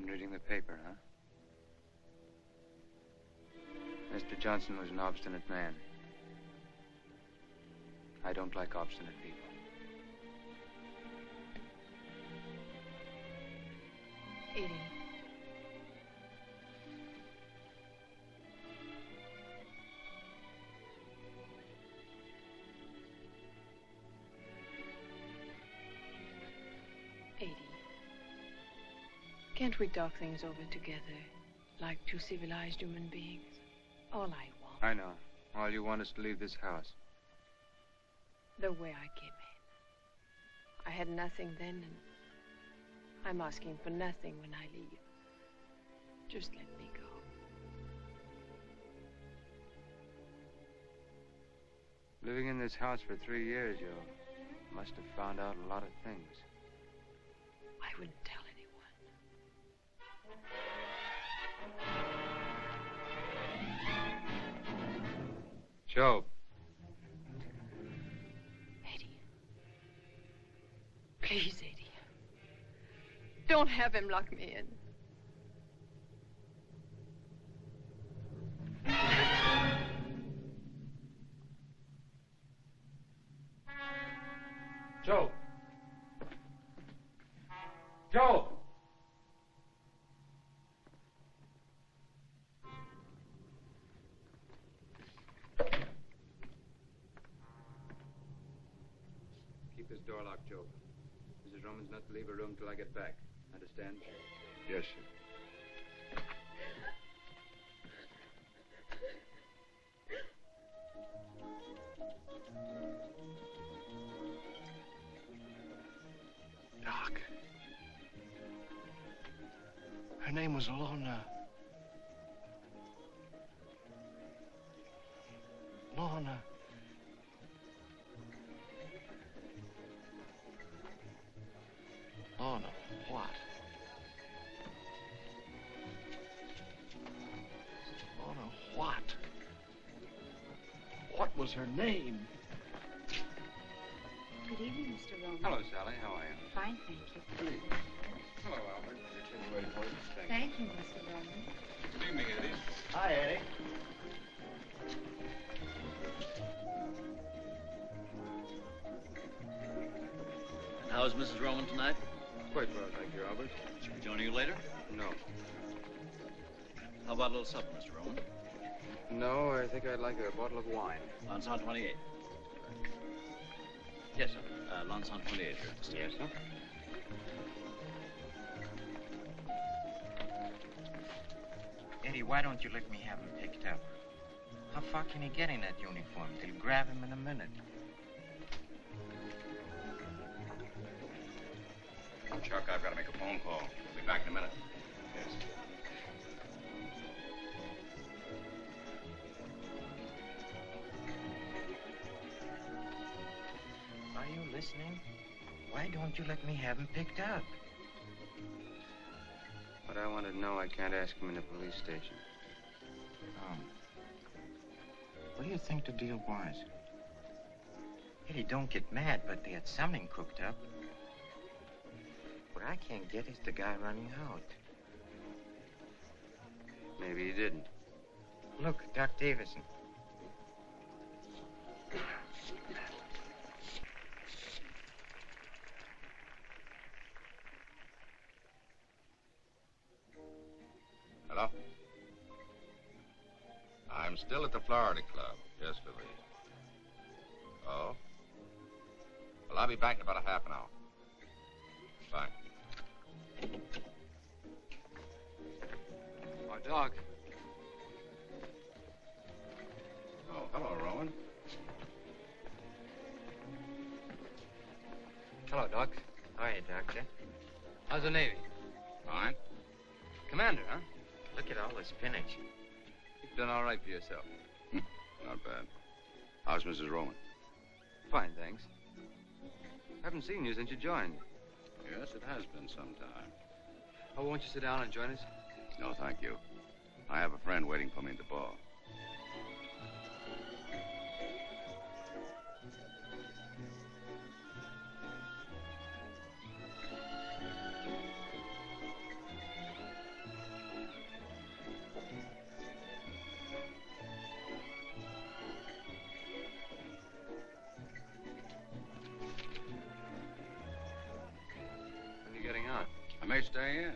Reading the paper, huh? Mr. Johnson was an obstinate man. I don't like obstinate people. Edie. Can't we talk things over together, like two civilized human beings? All I want. I know. All you want is to leave this house. The way I came in. I had nothing then, and I'm asking for nothing when I leave. Just let me go. Living in this house for 3 years, you must have found out a lot of things. I wouldn't tell Joe. Eddie. Please, Eddie. Don't have him lock me in. Joe. Joe. Keep this door locked, Joe. Mrs. Roman's not to leave her room till I get back. Understand? Yes, sir. Doc. Her name was Lorna. Lorna. Lorna, what? Lorna, what? What was her name? Good evening, Mr. Roman. Hello, Sally. How are you? Fine, thank you. Hello, Albert. Your kid's waiting for you. Thank you, Mr. Roman. Good evening, Eddie. Hi, Eddie. How's Mrs. Roman tonight? Quite well, thank you, Robert. She'll be joining you later? No. How about a little supper, Mr. Roman? No, I think I'd like a bottle of wine. Lanson 28. Yes, sir. Lanson 28 here. Yes, sir. Eddie, why don't you let me have him picked up? How far can he get in that uniform? They'll grab him in a minute. Chuck, I've got to make a phone call. I'll be back in a minute. Yes. Are you listening? Why don't you let me have him picked up? But I wanted to know I can't ask him in the police station. Oh. What do you think the deal was? Eddie, don't get mad, but they had something cooked up. What I can't get is the guy running out. Maybe he didn't. Look, Doc Davison. Hello? I'm still at the Florida Club. Yes, Louise. Oh? Well, I'll be back in about a half an hour. Bye. Oh, Doc. Oh, hello, Rowan. Hello, Doc. Hi, Doctor. How's the Navy? Fine. Commander, huh? Look at all the spinach. You've done all right for yourself. Not bad. How's Mrs. Roman? Fine, thanks. Haven't seen you since you joined. Yes, it has been some time. Oh, won't you sit down and join us? No, thank you. I have a friend waiting for me at the bar. I may stay in.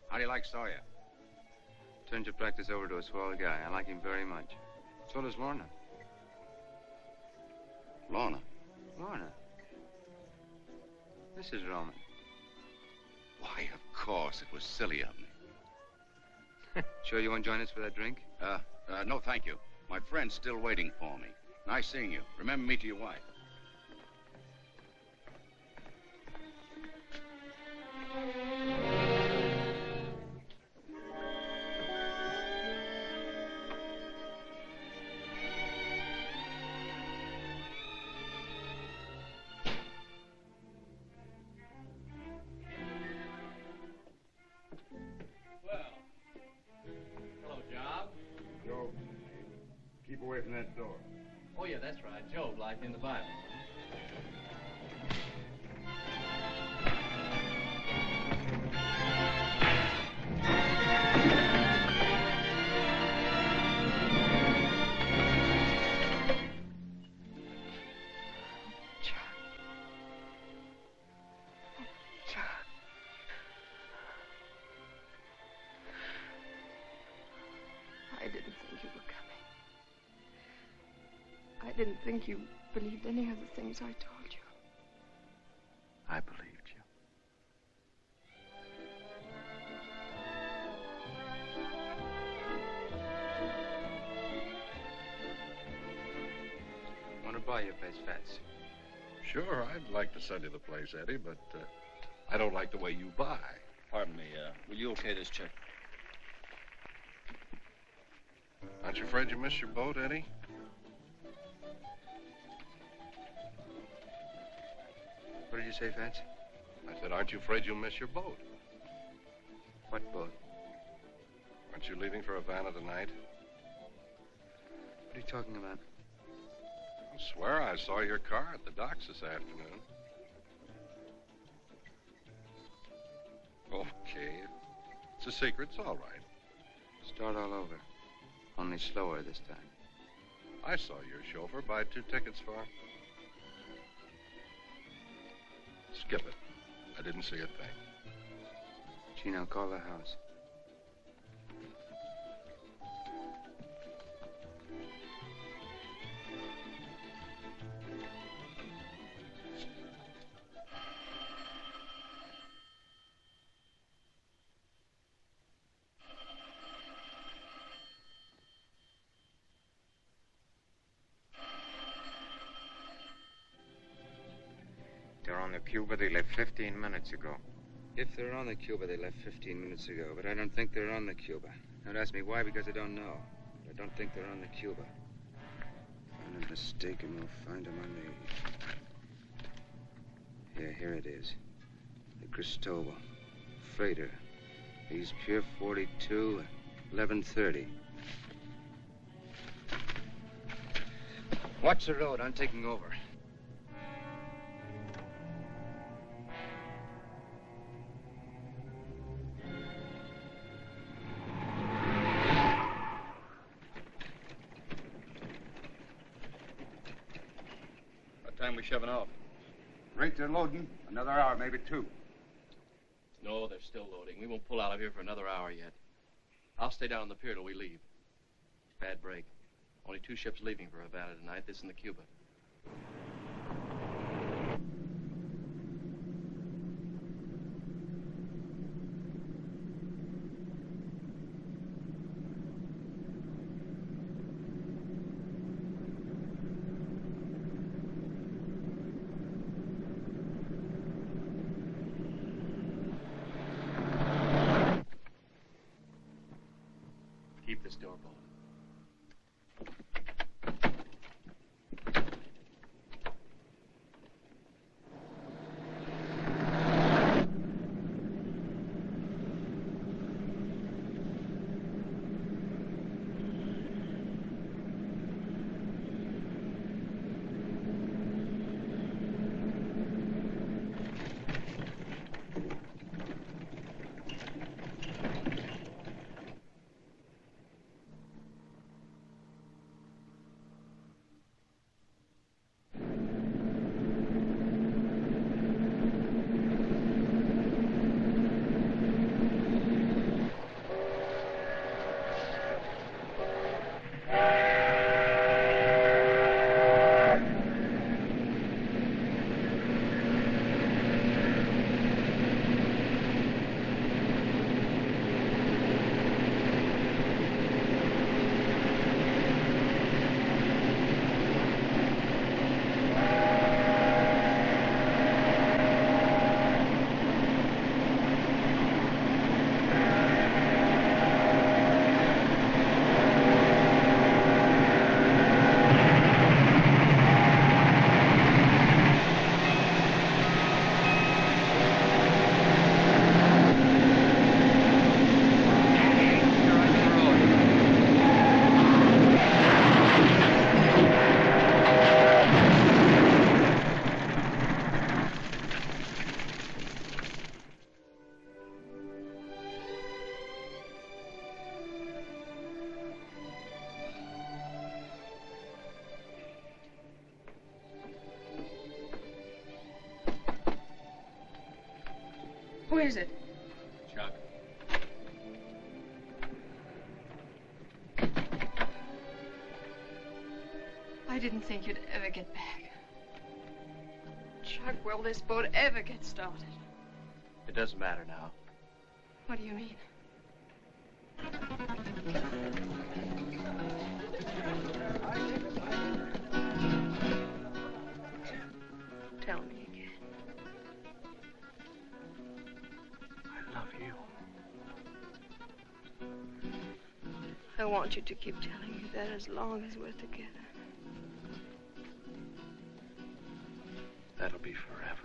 How do you like Sawyer? Turned your practice over to a swell guy. I like him very much. So does Lorna. Lorna? Lorna? Mrs. Roman. Why, of course. It was silly of me. Sure you won't join us for that drink? No, thank you. My friend's still waiting for me. Nice seeing you. Remember me to your wife. Keep away from that door. Oh, yeah, that's right. Job, like in the Bible. I didn't think you believed any of the things I told you. I believed you. Want to buy your place, Fats? Sure, I'd like to sell you the place, Eddie, but I don't like the way you buy. Pardon me, will you okay this check? Aren't you afraid you missed your boat, Eddie? What did you say, Fats? I said, aren't you afraid you'll miss your boat? What boat? Aren't you leaving for Havana tonight? What are you talking about? I swear I saw your car at the docks this afternoon. Okay. It's a secret. It's all right. Start all over. Only slower this time. I saw your chauffeur buy 2 tickets for... Skip it. I didn't see a thing. Chino, call the house. They're on the Cuba. They left 15 minutes ago. If they're on the Cuba, they left 15 minutes ago, but I don't think they're on the Cuba. Don't ask me why, because I don't know. I don't think they're on the Cuba. I'm not mistaken, we'll find them on the... Yeah, here it is. The Cristobal. Freighter. East Pier 42, 11:30. Watch the road. I'm taking over. We shoving off? Rate they're loading. Another hour, maybe 2. No, they're still loading. We won't pull out of here for another hour yet. I'll stay down on the pier till we leave. Bad break. Only 2 ships leaving for Havana tonight, this and the Cuba. Keep this door bolted. Who is it? Chuck. I didn't think you'd ever get back. Chuck, will this boat ever get started? It doesn't matter now. What do you mean? Tell me again. I love you. I want you to keep telling me that as long as we're together. That'll be forever.